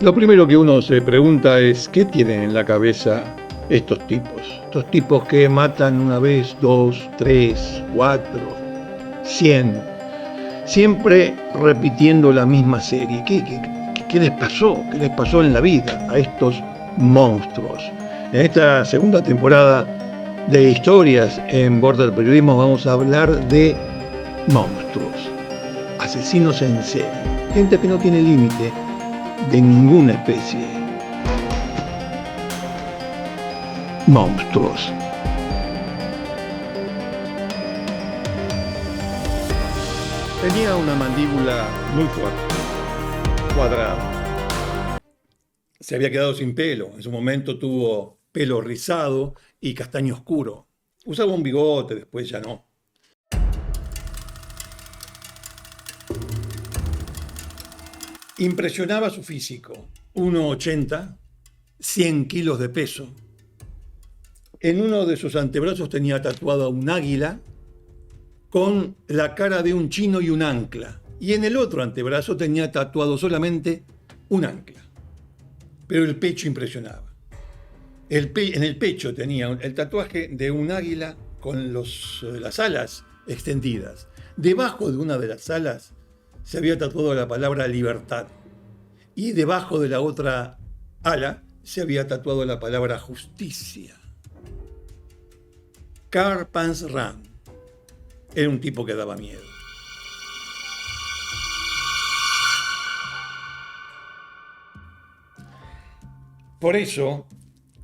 Lo primero que uno se pregunta es, ¿qué tienen en la cabeza estos tipos? Estos tipos que matan una vez, dos, tres, cuatro, 100, siempre repitiendo la misma serie. ¿Qué les pasó? ¿Qué les pasó en la vida a estos monstruos? En esta segunda temporada de historias en Border Periodismo vamos a hablar de monstruos, asesinos en serie, gente que no tiene límite de ninguna especie. Monstruos. Tenía una mandíbula muy fuerte, cuadrada. Se había quedado sin pelo. En su momento tuvo pelo rizado y castaño oscuro. Usaba un bigote, después ya no. Impresionaba su físico. 1,80, 100 kilos de peso. En uno de sus antebrazos tenía tatuado un águila con la cara de un chino y un ancla. Y en el otro antebrazo tenía tatuado solamente un ancla. Pero el pecho impresionaba. En el pecho tenía el tatuaje de un águila con las alas extendidas. Debajo de una de las alas se había tatuado la palabra libertad. Y debajo de la otra ala se había tatuado la palabra justicia. Carl Panzram era un tipo que daba miedo. Por eso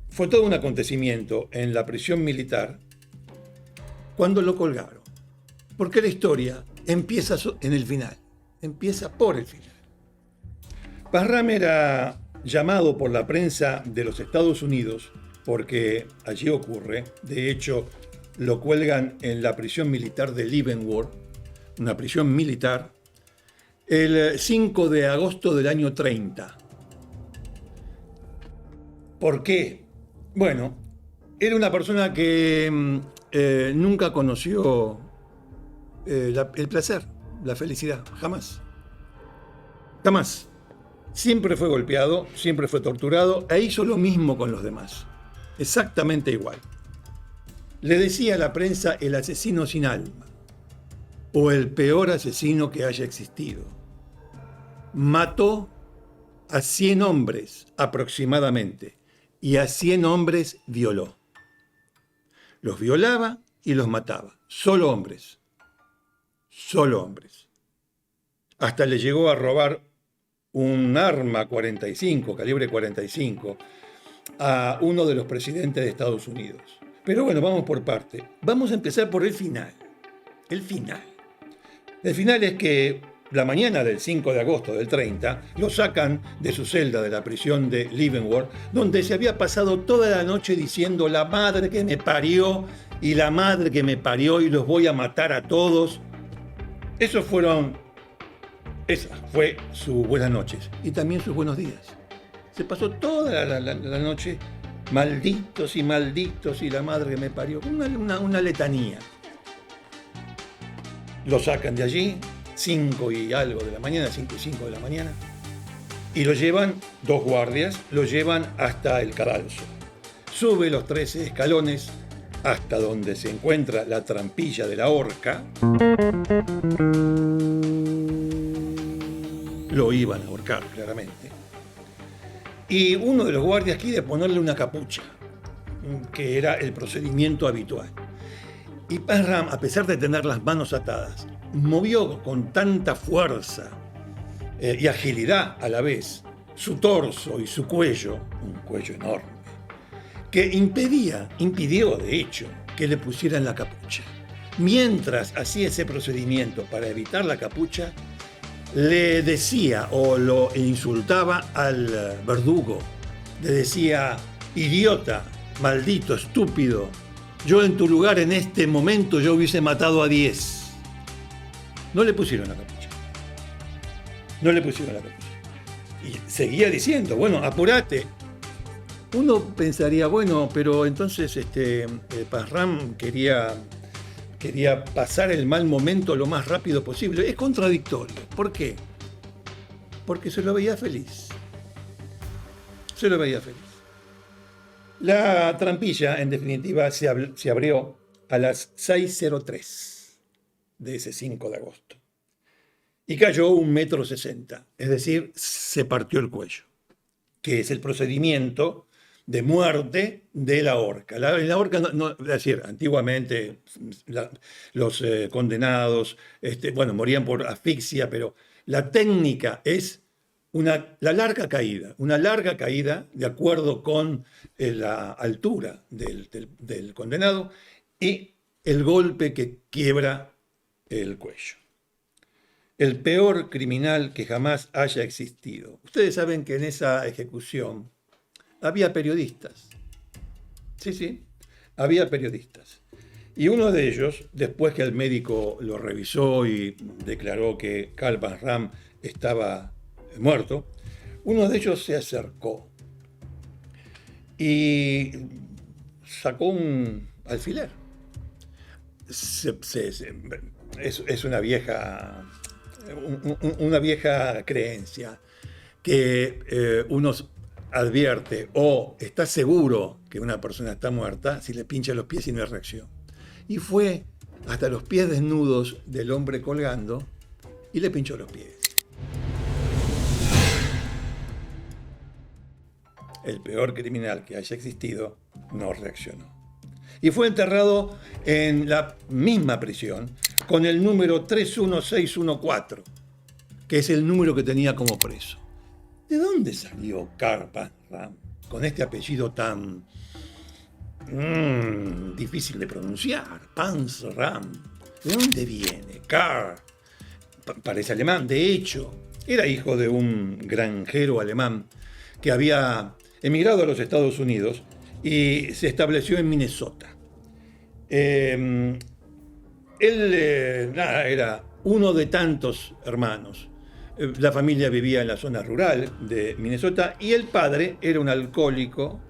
fue todo un acontecimiento en la prisión militar cuando lo colgaron. Porque la historia empieza en el final, empieza por el final. Panzram era llamado por la prensa de los Estados Unidos, porque allí ocurre, de hecho lo cuelgan en la prisión militar de Leavenworth, una prisión militar, el 5 de agosto del año 30. ¿Por qué? Bueno, era una persona que nunca conoció el placer, la felicidad, jamás. Jamás. Siempre fue golpeado, siempre fue torturado e hizo lo mismo con los demás. Exactamente igual. Le decía a la prensa el asesino sin alma o el peor asesino que haya existido. Mató a 100 hombres aproximadamente y a 100 hombres violó. Los violaba y los mataba. Solo hombres. Solo hombres. Hasta le llegó a robar un arma 45, calibre 45, a uno de los presidentes de Estados Unidos. Pero bueno, vamos por parte. Vamos a empezar por el final. El final. El final es que la mañana del 5 de agosto del 30 lo sacan de su celda de la prisión de Leavenworth, donde se había pasado toda la noche diciendo la madre que me parió y la madre que me parió y los voy a matar a todos. Esa fue sus buenas noches y también sus buenos días. Se pasó toda la noche malditos y malditos y la madre que me parió, una letanía. Lo sacan de allí, 5 y algo de la mañana, 5 y 5 de la mañana, y lo llevan, 2 guardias, lo llevan hasta el cadalso. Sube los 13 escalones hasta donde se encuentra la trampilla de la horca. Lo iban a ahorcar, claramente. Y uno de los guardias quiere ponerle una capucha, que era el procedimiento habitual. Y Panzram, a pesar de tener las manos atadas, movió con tanta fuerza y agilidad a la vez su torso y su cuello, un cuello enorme, que impidió de hecho que le pusieran la capucha. Mientras hacía ese procedimiento para evitar la capucha, le decía o lo insultaba al verdugo, le decía idiota, maldito, estúpido, yo en tu lugar en este momento yo hubiese matado a 10. No le pusieron la capucha. No le pusieron la capucha. Y seguía diciendo, bueno, apurate. Uno pensaría, bueno, pero entonces Panzram quería pasar el mal momento lo más rápido posible. Es contradictorio. ¿Por qué? Porque se lo veía feliz. Se lo veía feliz. La trampilla, en definitiva, se abrió a las 6:03 de ese 5 de agosto. Y cayó 1,60 m, es decir, se partió el cuello, que es el procedimiento de muerte de la horca. La horca, es decir, antiguamente los condenados morían por asfixia, pero la técnica es una larga caída de acuerdo con la altura del condenado y el golpe que quiebra el cuello. El peor criminal que jamás haya existido. Ustedes saben que en esa ejecución había periodistas. Sí, había periodistas. Y uno de ellos, después que el médico lo revisó y declaró que Karl Van Ram estaba muerto, uno de ellos se acercó y sacó un alfiler. Es una vieja creencia que uno advierte o está seguro que una persona está muerta si le pincha los pies y no hay reacción. Y fue hasta los pies desnudos del hombre colgando y le pinchó los pies. El peor criminal que haya existido no reaccionó. Y fue enterrado en la misma prisión con el número 31614, que es el número que tenía como preso. ¿De dónde salió Karl Van Ram con este apellido tan difícil de pronunciar? Pans Ram. ¿De dónde viene? Karl. Parece alemán. De hecho, era hijo de un granjero alemán que había emigrado a los Estados Unidos y se estableció en Minnesota. Él era uno de tantos hermanos. La familia vivía en la zona rural de Minnesota y el padre era un alcohólico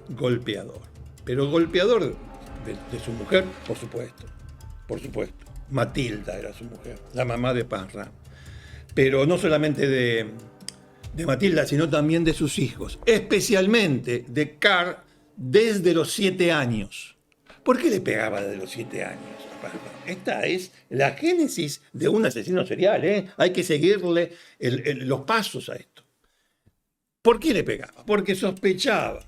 golpeador. Pero golpeador de su mujer, por supuesto. Matilda era su mujer, la mamá de Van Ram. Pero no solamente de Matilda, sino también de sus hijos, especialmente de Karl desde los 7 años. ¿Por qué le pegaba desde los 7 años? Esta es la génesis de un asesino serial, ¿eh? Hay que seguirle los pasos a esto. ¿Por qué le pegaba? Porque sospechaba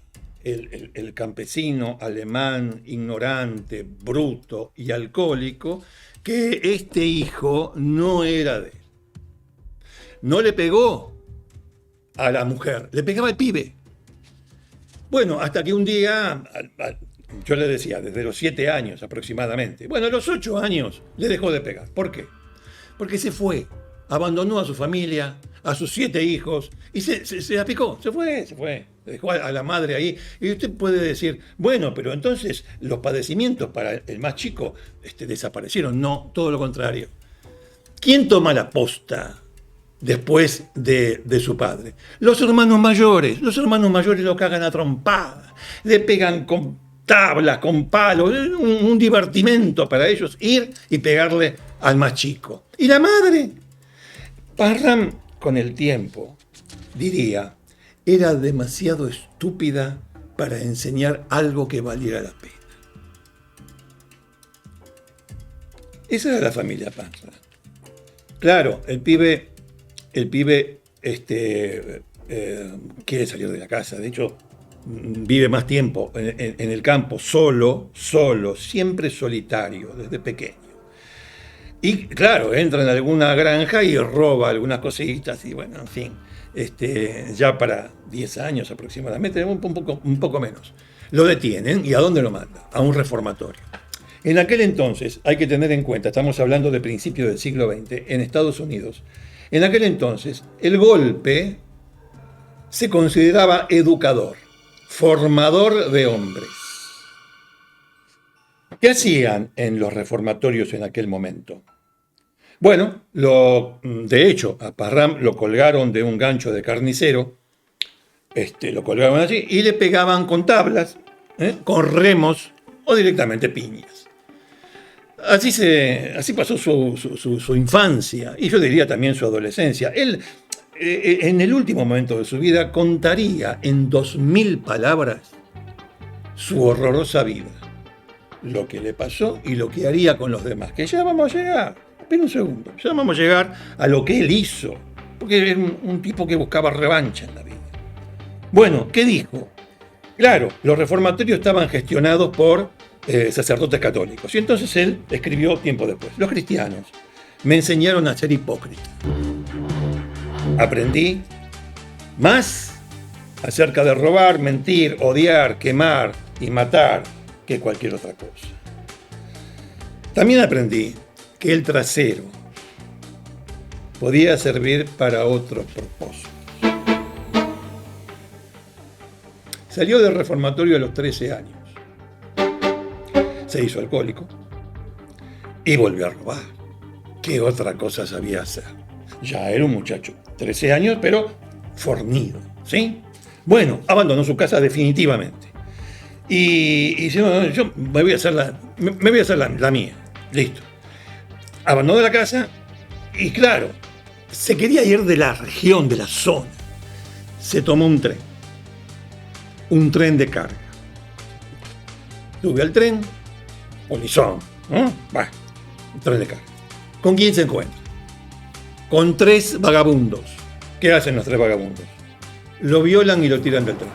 el campesino alemán, ignorante, bruto y alcohólico, que este hijo no era de él. No le pegó a la mujer, le pegaba al pibe. Bueno, hasta que un día, yo le decía, desde los 7 años aproximadamente, bueno, a los 8 años le dejó de pegar. ¿Por qué? Porque se fue, abandonó a su familia, a sus 7 hijos, y se apicó, se fue, dejó a la madre ahí. Y usted puede decir, bueno, pero entonces los padecimientos para el más chico desaparecieron. No, todo lo contrario. ¿Quién toma la posta después de su padre? Los hermanos mayores lo cagan a trompadas, le pegan con tablas, con palos, un divertimento para ellos ir y pegarle al más chico. ¿Y la madre? Van Ram, con el tiempo, diría, era demasiado estúpida para enseñar algo que valiera la pena. Esa era la familia Van Ram. Claro, el pibe quiere salir de la casa. De hecho, vive más tiempo en el campo, solo, siempre solitario, desde pequeño. Y claro, entra en alguna granja y roba algunas cositas y bueno, en fin, ya para 10 años aproximadamente, un poco menos. Lo detienen y ¿a dónde lo mandan? A un reformatorio. En aquel entonces, hay que tener en cuenta, estamos hablando de principios del siglo XX, en Estados Unidos, en aquel entonces el golpe se consideraba educador, formador de hombres. ¿Qué hacían en los reformatorios en aquel momento? Bueno, de hecho, a Van Ram lo colgaron de un gancho de carnicero, lo colgaron allí y le pegaban con tablas, con remos o directamente piñas. Así pasó su infancia y yo diría también su adolescencia. Él en el último momento de su vida contaría en 2000 palabras su horrorosa vida, lo que le pasó y lo que haría con los demás, que ya vamos a llegar, espera un segundo, ya vamos a llegar a lo que él hizo, porque era un tipo que buscaba revancha en la vida. Bueno, ¿qué dijo? Claro, los reformatorios estaban gestionados por sacerdotes católicos, y entonces él escribió tiempo después: los cristianos me enseñaron a ser hipócrita. Aprendí más acerca de robar, mentir, odiar, quemar y matar que cualquier otra cosa. También aprendí que el trasero podía servir para otros propósitos. Salió del reformatorio a los 13 años. Se hizo alcohólico y volvió a robar. ¿Qué otra cosa sabía hacer? Ya era un muchacho, 13 años, pero fornido, ¿sí? Bueno, abandonó su casa definitivamente. Y dice: no, yo me voy a hacer la mía. Listo. Abandonó la casa y, claro, se quería ir de la región, de la zona. Se tomó un tren de carga. Sube al tren, polizón, ¿no? Bueno, un tren de carga. ¿Con quién se encuentra? Con 3 vagabundos. ¿Qué hacen los 3 vagabundos? Lo violan y lo tiran del tren.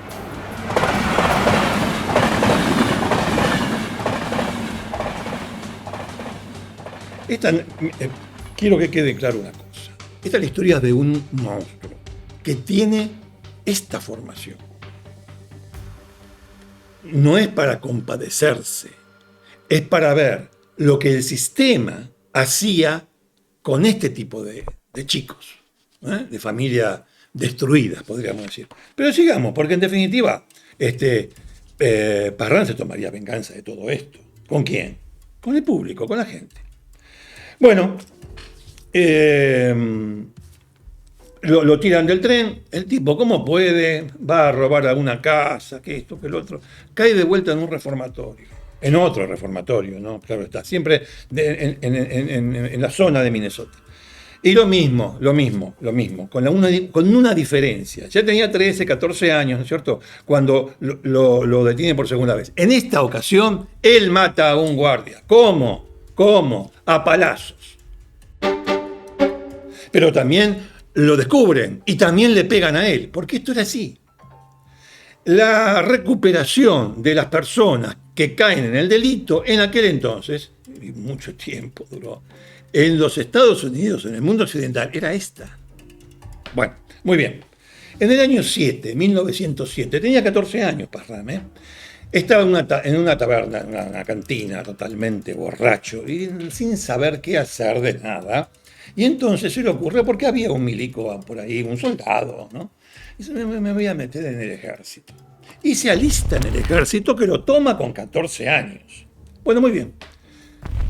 Quiero que quede claro una cosa. Esta es la historia de un monstruo que tiene esta formación. No es para compadecerse, es para ver lo que el sistema hacía con este tipo de chicos, de familia destruidas, podríamos decir. Pero sigamos, porque en definitiva, Parrán se tomaría venganza de todo esto. ¿Con quién? Con el público, con la gente. Bueno, lo tiran del tren, el tipo, ¿cómo puede? Va a robar a una casa, que esto, que lo otro. Cae de vuelta en un reformatorio, en otro reformatorio, ¿no? Claro está, siempre en la zona de Minnesota. Y lo mismo, con una diferencia. Ya tenía 13, 14 años, ¿no es cierto?, cuando lo detienen por segunda vez. En esta ocasión, él mata a un guardia. ¿Cómo? A palazos. Pero también lo descubren y también le pegan a él, porque esto era así. La recuperación de las personas que caen en el delito en aquel entonces, y mucho tiempo duró, en los Estados Unidos, en el mundo occidental, era esta. Bueno, muy bien. En el año 1907, tenía 14 años Parrán, estaba en una taberna, en una cantina, totalmente borracho y sin saber qué hacer de nada. Y entonces se le ocurrió, porque había un milico por ahí, un soldado, ¿no? Y dice: me voy a meter en el ejército. Y se alista en el ejército, que lo toma con 14 años. Bueno, muy bien.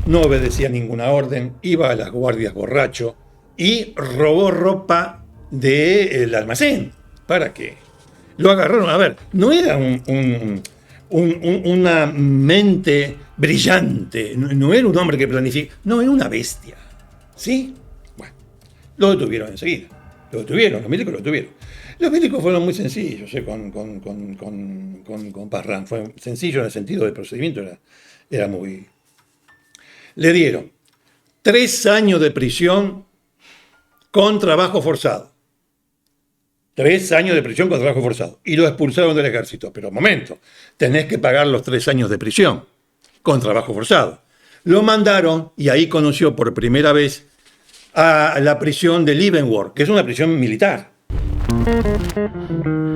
No obedecía ninguna orden, iba a las guardias borracho y robó ropa del almacén. ¿Para qué? Lo agarraron. A ver, no era una mente brillante, no era un hombre que planifica, no, era una bestia. ¿Sí? Bueno, lo detuvieron enseguida. Los milicos lo detuvieron. Los milicos fueron muy sencillos con Parrán. Fue sencillo en el sentido del procedimiento, era muy... Le dieron 3 años de prisión con trabajo forzado. 3 años de prisión con trabajo forzado. Y lo expulsaron del ejército. Pero, momento, tenés que pagar los 3 años de prisión con trabajo forzado. Lo mandaron, y ahí conoció por primera vez a la prisión de Leavenworth, que es una prisión militar,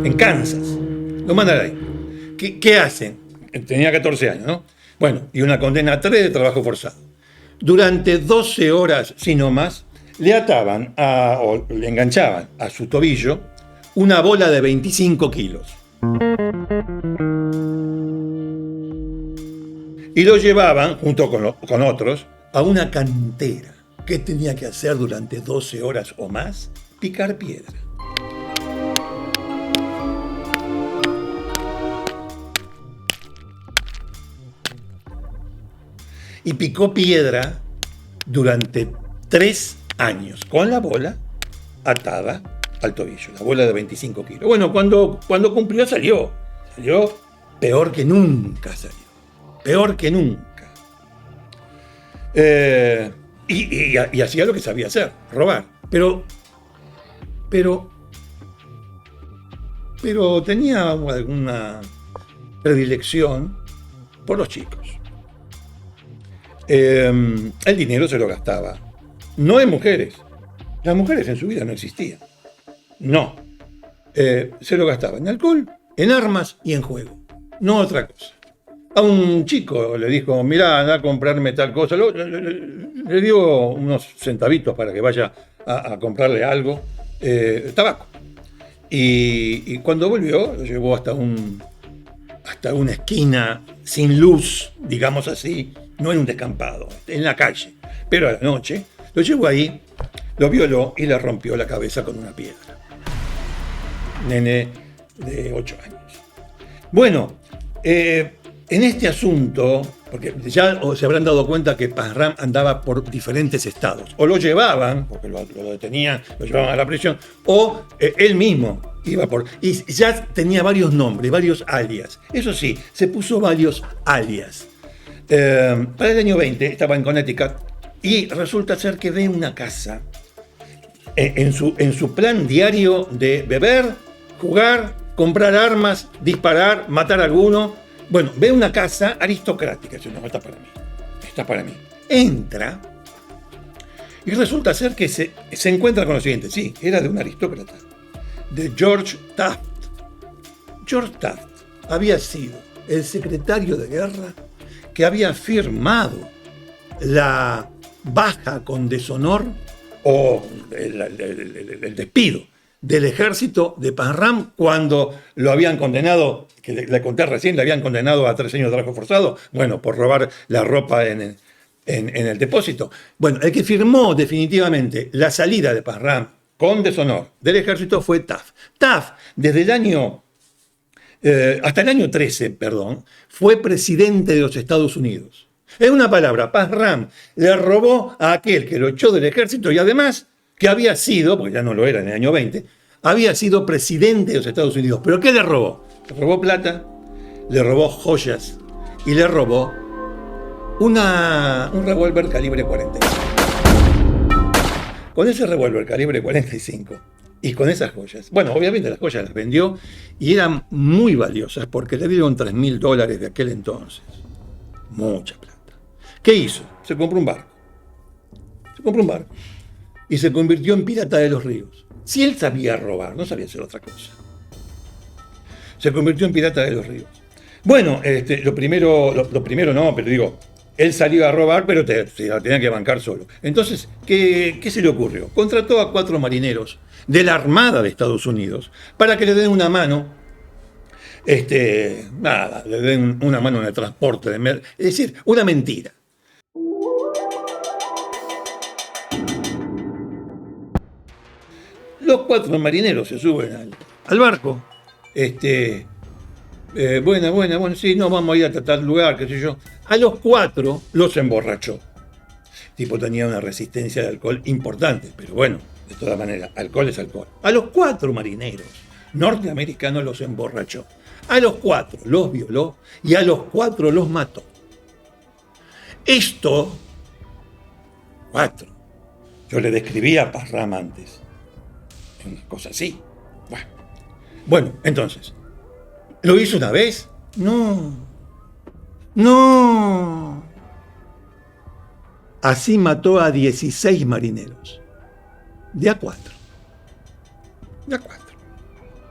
en Kansas. Lo mandaron ahí. ¿Qué hacen? Tenía 14 años, ¿no? Bueno, y una condena a 3 de trabajo forzado. Durante 12 horas, si no más, le ataban o le enganchaban a su tobillo una bola de 25 kilos. Y lo llevaban, junto con otros, a una cantera. ¿Qué tenía que hacer durante 12 horas o más? Picar piedra. Y picó piedra durante 3 años, con la bola atada al tobillo, la bola de 25 kilos. Bueno, cuando cumplió salió peor que nunca salió, peor que nunca. Y hacía lo que sabía hacer, robar. Pero tenía alguna predilección por los chicos. El dinero se lo gastaba, no en mujeres. Las mujeres en su vida no existían. No. Se lo gastaba en alcohol, en armas y en juego. No otra cosa. A un chico le dijo, mirá, anda a comprarme tal cosa. Le dio unos centavitos para que vaya a comprarle algo. Tabaco. Y cuando volvió, lo llevó hasta una esquina sin luz, digamos así, no en un descampado, en la calle. Pero a la noche lo llevó ahí, lo violó y le rompió la cabeza con una piedra. Nene de 8 años. Bueno, en este asunto, porque ya se habrán dado cuenta que Parham andaba por diferentes estados. O lo llevaban, porque lo detenían, lo llevaban a la prisión, o él mismo iba por... Y ya tenía varios nombres, varios alias. Eso sí, se puso varios alias. Para el año 20 estaba en Connecticut y resulta ser que ve una casa en su plan diario de beber, jugar, comprar armas, disparar, matar a alguno. Bueno, ve una casa aristocrática. Dice, no, está para mí. Está para mí. Entra y resulta ser que se encuentra con lo siguiente. Sí, era de un aristócrata. De George Taft. George Taft había sido el secretario de guerra que había firmado la baja con deshonor o el despido del ejército de Parham cuando lo habían condenado, que le conté recién, le habían condenado a 3 años de trabajo forzado, bueno, por robar la ropa en el depósito. Bueno, el que firmó definitivamente la salida de Parham con deshonor del ejército fue Taft. Taft, desde el año hasta el año 13, perdón, fue presidente de los Estados Unidos. En una palabra, Parham le robó a aquel que lo echó del ejército y además que había sido, porque ya no lo era en el año 20, había sido presidente de los Estados Unidos. ¿Pero qué le robó? Le robó plata, le robó joyas y le robó un revólver calibre 45. Con ese revólver calibre 45 y con esas joyas, bueno, obviamente las joyas las vendió y eran muy valiosas porque le dieron $3.000 de aquel entonces. Mucha plata. ¿Qué hizo? Se compró un barco. Y se convirtió en pirata de los ríos. Si él sabía robar, no sabía hacer otra cosa. Se convirtió en pirata de los ríos. Bueno, lo primero no, pero digo, él salió a robar, pero se la tenía que bancar solo. Entonces, ¿qué se le ocurrió? Contrató a 4 marineros de la Armada de Estados Unidos para que le den una mano. Le den una mano en el transporte. Es decir, una mentira. Los 4 marineros se suben al barco. Bueno, sí, no, vamos a ir a tal lugar, qué sé yo. A los 4 los emborrachó. El tipo tenía una resistencia de alcohol importante, pero bueno, de todas maneras, alcohol es alcohol. A los 4 marineros norteamericanos los emborrachó. A los 4 los violó y a los 4 los mató. Esto, 4, yo le describía a Parham antes. Una cosa así. Bueno, entonces, ¿lo hizo una vez? No. Así mató a 16 marineros. De a 4.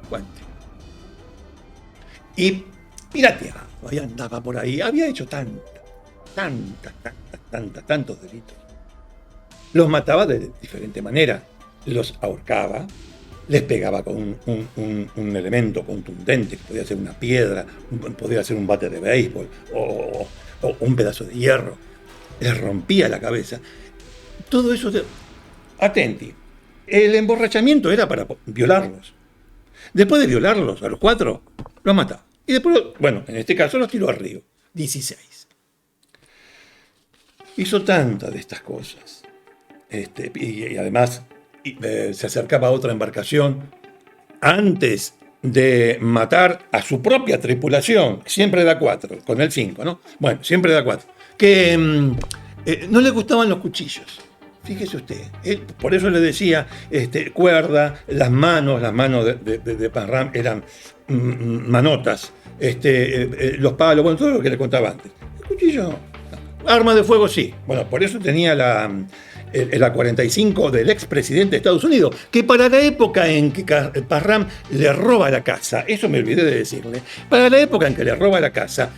Cuente. Y pirateaba, andaba por ahí. Había hecho tantos delitos. Los mataba de diferente manera. Los ahorcaba, les pegaba con un elemento contundente, que podía ser una piedra, podía ser un bate de béisbol o un pedazo de hierro. Les rompía la cabeza. Todo eso, atenti, el emborrachamiento era para violarlos. Después de violarlos a los 4, los mataba. Y después, bueno, en este caso los tiró al río. 16. Hizo tantas de estas cosas. Y además se acercaba a otra embarcación antes de matar a su propia tripulación, siempre da 4, con el 5, ¿no? Bueno, siempre da 4. Que no le gustaban los cuchillos. Fíjese usted, por eso le decía, cuerda, las manos de Parham eran manotas, los palos, bueno, todo lo que le contaba antes. El cuchillo, no. Arma de fuego sí. Bueno, por eso tenía la 45 del expresidente de Estados Unidos, que para la época en que Parham le roba la casa, eso me olvidé de decirle, para la época en que le roba la casa,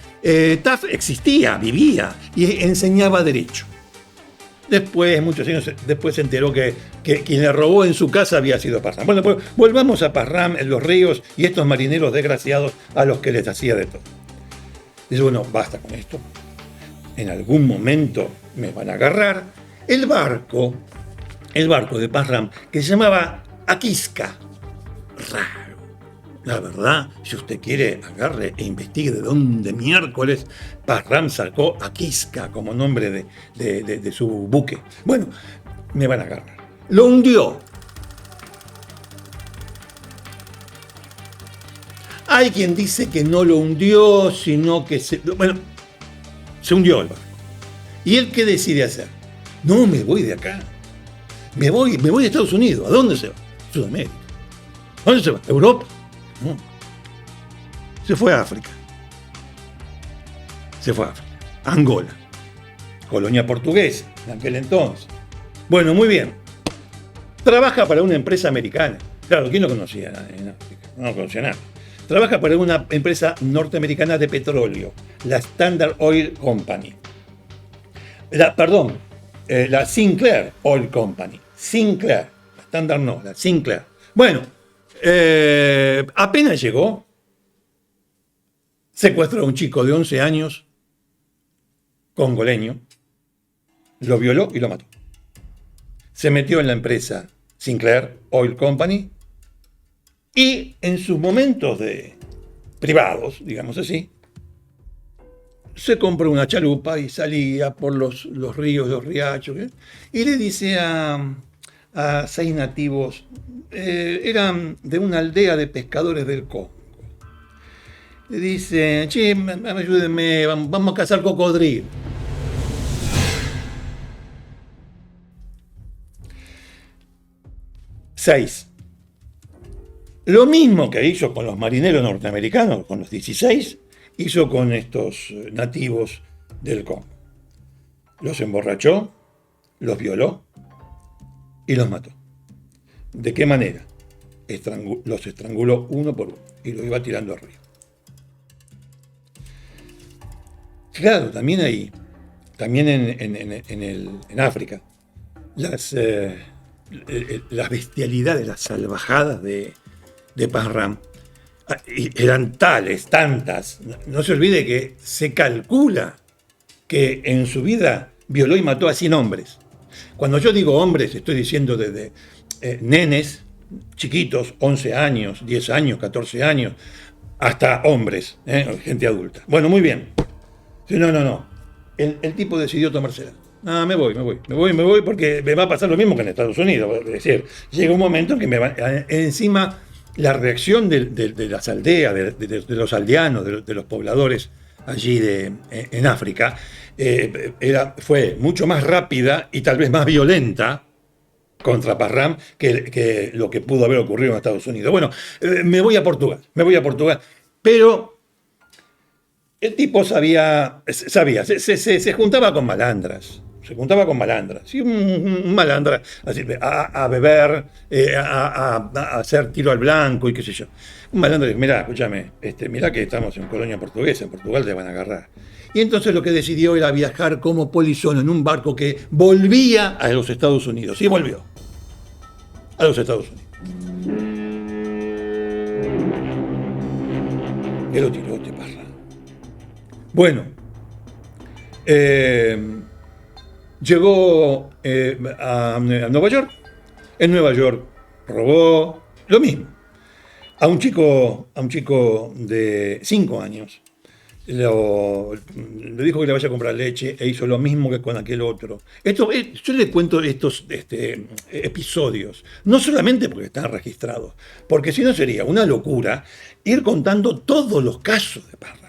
Taft existía, vivía y enseñaba derecho. Después, muchos años después, se enteró que quien le robó en su casa había sido Parham. Bueno, pues volvamos a Parham, en los ríos y estos marineros desgraciados a los que les hacía de todo. Dice, bueno, basta con esto. En algún momento me van a agarrar. El barco de Parham, que se llamaba Aquisca. Raro. La verdad, si usted quiere, agarre e investigue de dónde miércoles Parham sacó Aquisca como nombre de su buque. Bueno, me van a agarrar. Lo hundió. Hay quien dice que no lo hundió, sino que se hundió el barco. ¿Y él qué decide hacer? No, me voy de acá. Me voy a Estados Unidos. ¿A dónde se va? Sudamérica. ¿A dónde se va? ¿Europa? No. Se fue a África. Angola. Colonia portuguesa en aquel entonces. Bueno, muy bien. Trabaja para una empresa americana. Claro, ¿quién lo conocía en África? No conocía nada. Trabaja para una empresa norteamericana de petróleo, la Standard Oil Company. La Sinclair Oil Company. Sinclair. La Standard no, la Sinclair. Bueno, apenas llegó, secuestró a un chico de 11 años, congoleño, lo violó y lo mató. Se metió en la empresa Sinclair Oil Company y en sus momentos privados, digamos así, se compró una chalupa y salía por los ríos, los riachos, y le dice a 6 nativos, eran de una aldea de pescadores del Congo. Le dice, che, ayúdenme, vamos a cazar cocodrilo. Seis. Lo mismo que hizo con los marineros norteamericanos, con los 16, hizo con estos nativos del Congo. Los emborrachó, los violó y los mató. ¿De qué manera? Los estranguló uno por uno y los iba tirando al río. Claro, también ahí, también en África, las bestialidades, las salvajadas de Parham eran tantas. No se olvide que se calcula que en su vida violó y mató a 100 hombres. Cuando yo digo hombres, estoy diciendo desde nenes chiquitos, 11 años, 10 años, 14 años, hasta hombres, gente adulta. Bueno, muy bien. No. El tipo decidió tomársela. No, me voy porque me va a pasar lo mismo que en Estados Unidos. Es decir, llega un momento en que encima la reacción de las aldeas, de los aldeanos, de los pobladores allí en África, fue mucho más rápida y tal vez más violenta contra Parham que lo que pudo haber ocurrido en Estados Unidos. Bueno, me voy a Portugal, pero el tipo sabía, se juntaba con malandras. Y un malandra a beber, a hacer tiro al blanco y qué sé yo. Un malandra dice, mirá, escúchame, mirá que estamos en colonia portuguesa, en Portugal te van a agarrar. Y entonces lo que decidió era viajar como polizón en un barco que volvía a los Estados Unidos. Y volvió a los Estados Unidos. ¿Qué lo tiró este Parham? Bueno, llegó a Nueva York. En Nueva York robó lo mismo. A un chico de 5 años le dijo que le vaya a comprar leche e hizo lo mismo que con aquel otro. Yo le cuento estos episodios, no solamente porque están registrados, porque si no sería una locura ir contando todos los casos de Parham.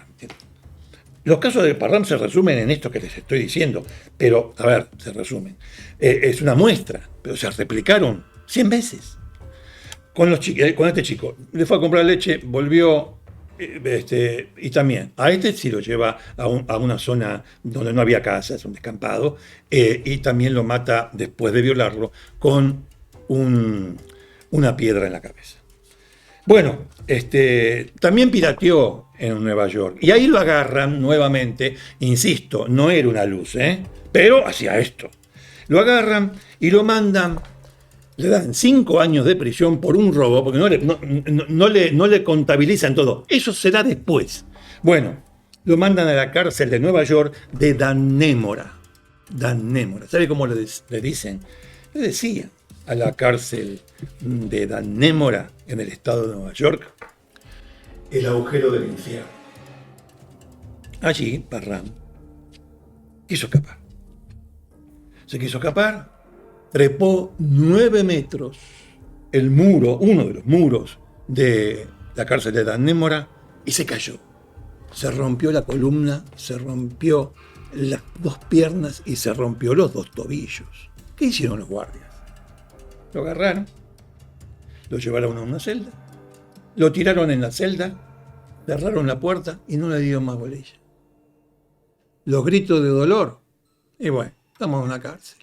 Los casos de Parham se resumen en esto que les estoy diciendo, pero, a ver, se resumen. Es una muestra, pero se replicaron 100 veces. Con este chico, le fue a comprar leche, volvió. Y también a este sí lo lleva a una zona donde no había casas, un descampado, y también lo mata después de violarlo con una piedra en la cabeza. Bueno, también pirateó en Nueva York y ahí lo agarran nuevamente, insisto, no era una luz, pero hacía esto. Lo agarran y lo mandan. Le dan 5 años de prisión por un robo, porque no le contabilizan todo. Eso será después. Bueno, lo mandan a la cárcel de Nueva York de Dannémora. Dannémora. ¿Sabe cómo le dicen? Le decían a la cárcel de Dannémora en el estado de Nueva York el agujero del infierno. Allí, Parham quiso escapar. Se quiso escapar. Trepó 9 metros el muro, uno de los muros de la cárcel de Dannémora, y se cayó. Se rompió la columna, se rompió las 2 piernas y se rompió los 2 tobillos. ¿Qué hicieron los guardias? Lo agarraron, lo llevaron a una celda, lo tiraron en la celda, cerraron la puerta y no le dieron más bolilla. Los gritos de dolor, y bueno, estamos en una cárcel.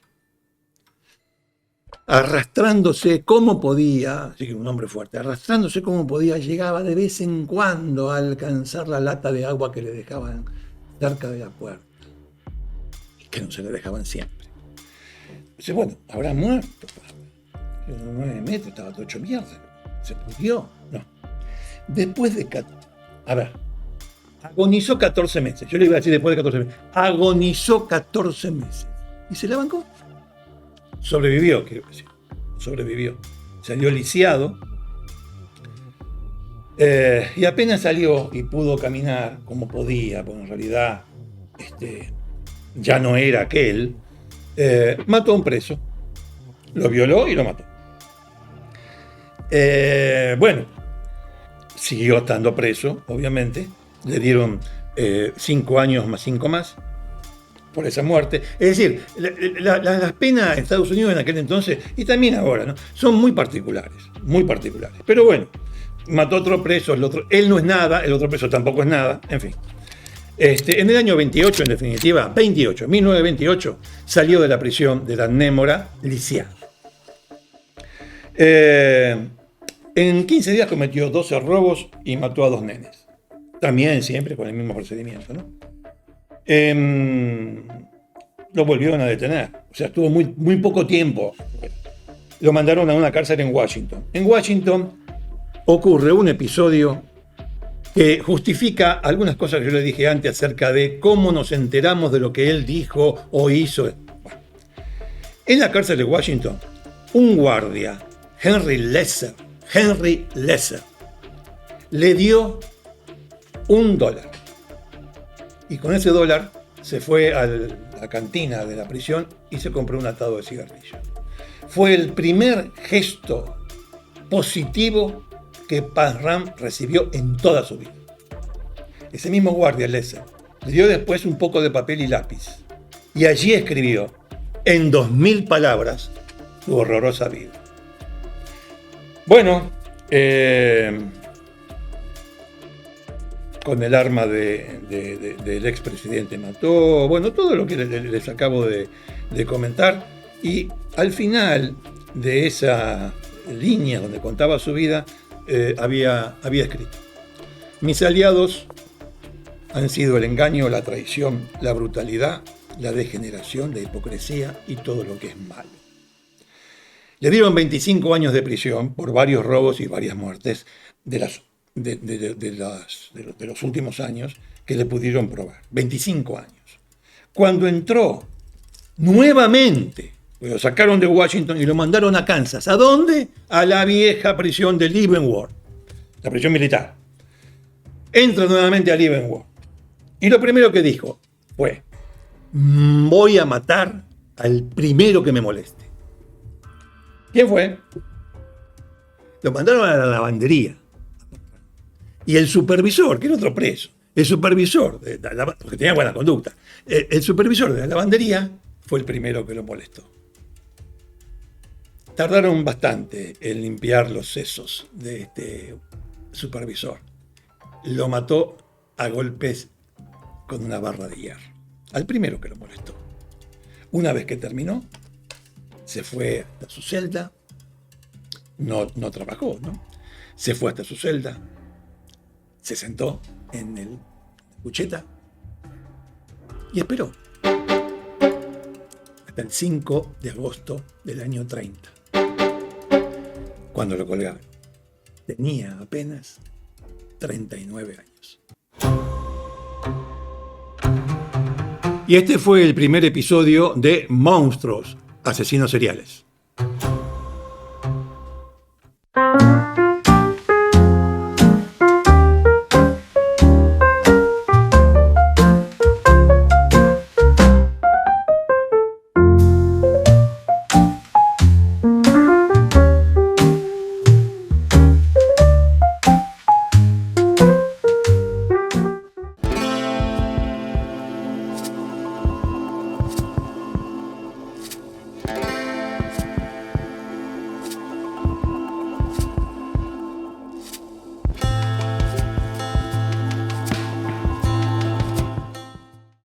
Arrastrándose como podía, así que un hombre fuerte, arrastrándose como podía, llegaba de vez en cuando a alcanzar la lata de agua que le dejaban cerca de la puerta, y que no se le dejaban siempre. Dice, bueno, habrá muerto. 9 metros, estaba todo hecho mierda. Se pudrió. No. Después de... agonizó 14 meses. Yo le iba a decir después de 14 meses. Agonizó 14 meses. Y se la bancó. Sobrevivió, quiero decir. Sobrevivió. Salió lisiado. Y apenas salió y pudo caminar como podía, porque en realidad ya no era aquel, mató a un preso. Lo violó y lo mató. Bueno, siguió estando preso, obviamente. Le dieron 5 años más 5 más por esa muerte. Es decir, las penas en Estados Unidos en aquel entonces, y también ahora, ¿no?, son muy particulares, muy particulares. Pero bueno, mató a otro preso, él no es nada, el otro preso tampoco es nada, en fin. En el año 28, en definitiva, 1928, salió de la prisión de Dannémora lisiado. En 15 días cometió 12 robos y mató a 2 nenes. También siempre con el mismo procedimiento, ¿no? Lo volvieron a detener. O sea, estuvo muy poco tiempo. Lo mandaron a una cárcel en Washington. En Washington ocurre un episodio que justifica algunas cosas que yo le dije antes acerca de cómo nos enteramos de lo que él dijo o hizo. Bueno, en la cárcel de Washington, un guardia, Henry Lesser, le dio $1. Y con ese $1 se fue a la cantina de la prisión y se compró un atado de cigarrillos. Fue el primer gesto positivo que Parham recibió en toda su vida. Ese mismo guardia, Lesser, le dio después un poco de papel y lápiz. Y allí escribió, en 2000 palabras, su horrorosa vida. Bueno, con el arma del expresidente mató, bueno, todo lo que les acabo de comentar. Y al final de esa línea donde contaba su vida, había escrito: mis aliados han sido el engaño, la traición, la brutalidad, la degeneración, la hipocresía y todo lo que es malo. Le dieron 25 años de prisión por varios robos y varias muertes de los últimos años que le pudieron probar. 25 años. Cuando entró nuevamente, lo sacaron de Washington y lo mandaron a Kansas. ¿A dónde? A la vieja prisión de Leavenworth, la prisión militar. Entra nuevamente a Leavenworth. Y lo primero que dijo fue: voy a matar al primero que me moleste. ¿Quién fue? Lo mandaron a la lavandería. Y el supervisor, que era otro preso, el supervisor, porque tenía buena conducta, el supervisor de la lavandería fue el primero que lo molestó. Tardaron bastante en limpiar los sesos de este supervisor. Lo mató a golpes con una barra de hierro. Al primero que lo molestó. Una vez que terminó, se fue hasta su celda. No trabajó, ¿no? Se fue hasta su celda. Se sentó en el cucheta y esperó. Hasta el 5 de agosto del año 30. Cuando lo colgaron. Tenía apenas 39 años. Y este fue el primer episodio de Monstruos, Asesinos Seriales.